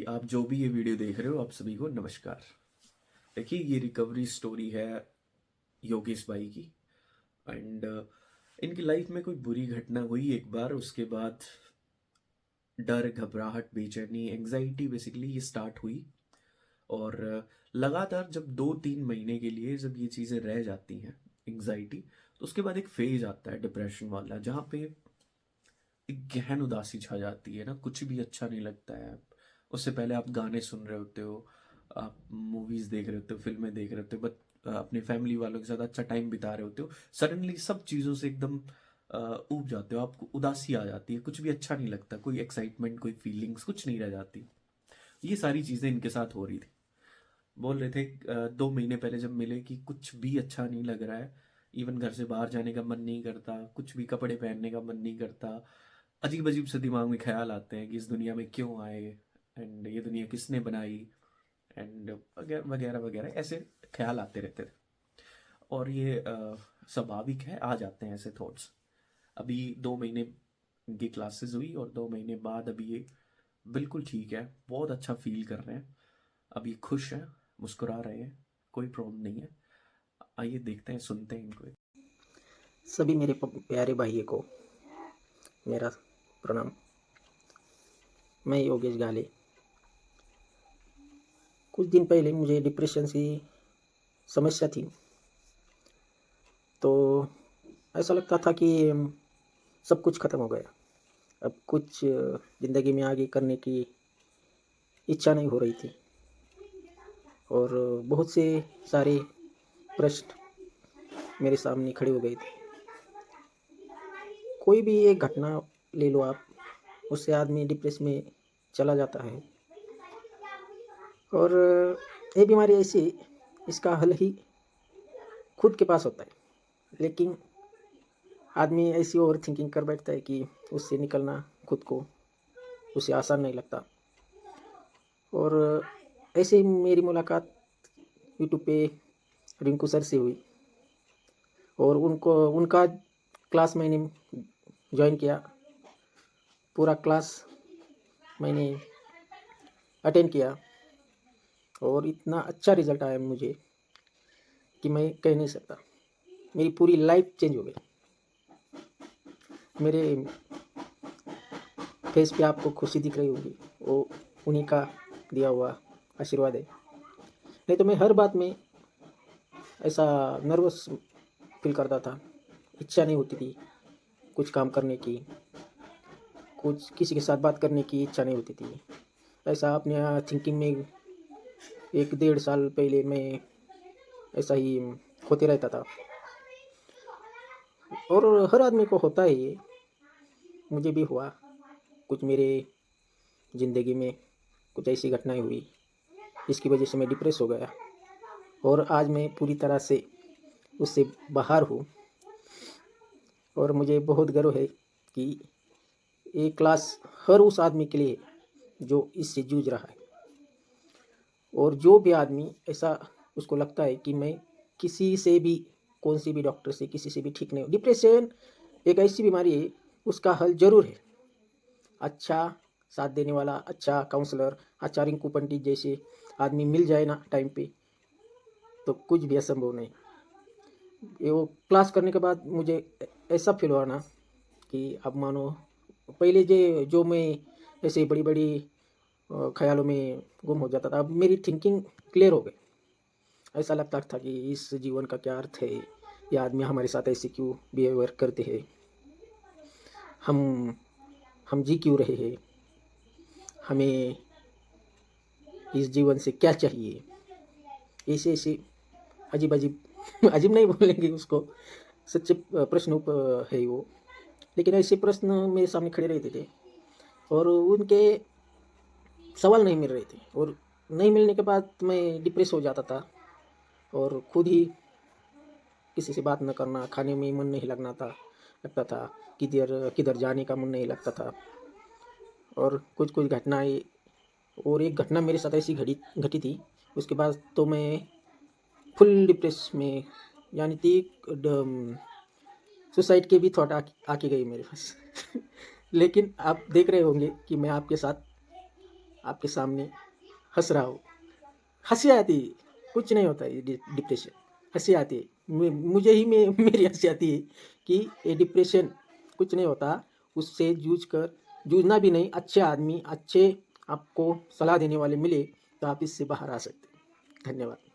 आप जो भी ये वीडियो देख रहे हो, आप सभी को नमस्कार। देखिए, ये रिकवरी स्टोरी है योगेश भाई की। एंड इनकी लाइफ में कोई बुरी घटना हुई एक बार, उसके बाद डर, घबराहट, बेचैनी, एंजाइटी बेसिकली ये स्टार्ट हुई। और लगातार जब 2-3 महीने के लिए जब ये चीज़ें रह जाती हैं, एंजाइटी, तो उसके बाद एक फेज आता है डिप्रेशन वाला, जहाँ पे एक गहन उदासी छा जाती है ना, कुछ भी अच्छा नहीं लगता है। उससे पहले आप गाने सुन रहे होते हो, आप मूवीज देख रहे होते हो, फिल्में देख रहे होते हो, बट अपने फैमिली वालों के साथ अच्छा टाइम बिता रहे होते हो। सडनली सब चीज़ों से एकदम ऊब जाते हो, आपको उदासी आ जाती है, कुछ भी अच्छा नहीं लगता, कोई एक्साइटमेंट, कोई फीलिंग्स कुछ नहीं रह जाती। ये सारी चीज़ें इनके साथ हो रही थी। बोल रहे थे 2 महीने पहले जब मिले कि कुछ भी अच्छा नहीं लग रहा है। इवन घर से बाहर जाने का मन नहीं करता, कुछ भी कपड़े पहनने का मन नहीं करता। अजीब अजीब से दिमाग में ख्याल आते हैं कि इस दुनिया में क्यों आए, एंड ये दुनिया किसने बनाई, एंड वगैरह वगैरह वगैरह, ऐसे ख्याल आते रहते थे। और ये स्वाभाविक है, आ जाते हैं ऐसे थॉट्स। अभी 2 महीने की क्लासेस हुई और 2 महीने बाद अभी ये बिल्कुल ठीक है, बहुत अच्छा फील कर रहे हैं। अभी खुश हैं, मुस्कुरा रहे हैं, कोई प्रॉब्लम नहीं है। आइए देखते हैं, सुनते हैं इनको। सभी मेरे प्यारे भाइयों को मेरा प्रणाम। मैं योगेश गाले। कुछ दिन पहले मुझे डिप्रेशन की समस्या थी, तो ऐसा लगता था कि सब कुछ ख़त्म हो गया। अब कुछ ज़िंदगी में आगे करने की इच्छा नहीं हो रही थी, और बहुत से सारे प्रश्न मेरे सामने खड़े हो गए थे। कोई भी एक घटना ले लो आप, उससे आदमी डिप्रेशन में चला जाता है। और ये बीमारी ऐसी, इसका हल ही खुद के पास होता है, लेकिन आदमी ऐसी ओवर थिंकिंग कर बैठता है कि उससे निकलना खुद को उसे आसान नहीं लगता। और ऐसे ही मेरी मुलाकात यूट्यूब पे रिंकू सर से हुई, और उनका क्लास मैंने ज्वाइन किया। पूरा क्लास मैंने अटेंड किया, और इतना अच्छा रिजल्ट आया मुझे कि मैं कह नहीं सकता। मेरी पूरी लाइफ चेंज हो गई। मेरे फेस पे आपको खुशी दिख रही होगी, वो उन्हीं का दिया हुआ आशीर्वाद है। नहीं तो मैं हर बात में ऐसा नर्वस फील करता था, इच्छा नहीं होती थी कुछ काम करने की, कुछ किसी के साथ बात करने की इच्छा नहीं होती थी। ऐसा अपने थिंकिंग में 1-1.5 साल पहले मैं ऐसा ही होते रहता था, और हर आदमी को होता है ये। मुझे भी हुआ। कुछ मेरे ज़िंदगी में कुछ ऐसी घटनाएं हुई, इसकी वजह से मैं डिप्रेस हो गया, और आज मैं पूरी तरह से उससे बाहर हूँ। और मुझे बहुत गर्व है कि ये क्लास हर उस आदमी के लिए जो इससे जूझ रहा है। और जो भी आदमी ऐसा उसको लगता है कि मैं किसी से भी, कौन सी भी डॉक्टर से, किसी से भी ठीक नहीं हूँ। डिप्रेशन एक ऐसी बीमारी है, उसका हल ज़रूर है। अच्छा साथ देने वाला, अच्छा काउंसलर, अच्छा रिंकू पंडित जैसे आदमी मिल जाए ना टाइम पे, तो कुछ भी असंभव नहीं। ये वो क्लास करने के बाद मुझे ऐसा फील हुआ ना कि अब मानो पहले जो मैं ऐसे बड़ी बड़ी ख्यालों में गुम हो जाता था, अब मेरी थिंकिंग क्लियर हो गई। ऐसा लगता था कि इस जीवन का क्या अर्थ है, ये आदमी हमारे साथ ऐसे क्यों बिहेवियर करते हैं, हम हम जी क्यों रहे हैं, हमें इस जीवन से क्या चाहिए। ऐसे ऐसे अजीब अजीब अजीब नहीं बोलेंगे उसको, सच्चे प्रश्न है वो। लेकिन ऐसे प्रश्न मेरे सामने खड़े रहते थे, और उनके सवाल नहीं मिल रहे थे, और नहीं मिलने के बाद मैं डिप्रेस हो जाता था। और खुद ही किसी से बात न करना, खाने में मन नहीं लगता था, किधर किधर जाने का मन नहीं लगता था। और कुछ कुछ घटनाएं, और एक घटना मेरे साथ ऐसी घटी थी, उसके बाद तो मैं फुल डिप्रेस में, यानी कि सुसाइड के भी थॉट आके गई मेरे पास। लेकिन आप देख रहे होंगे कि मैं आपके साथ आपके सामने हंस रहा हो, हंसी आती है, कुछ नहीं होता ये डिप्रेशन, हंसी आती है। मुझे ही में मेरी हंसी आती है कि ये डिप्रेशन कुछ नहीं होता, उससे जूझना भी नहीं, अच्छे आदमी, अच्छे आपको सलाह देने वाले मिले तो आप इससे बाहर आ सकते हैं। धन्यवाद।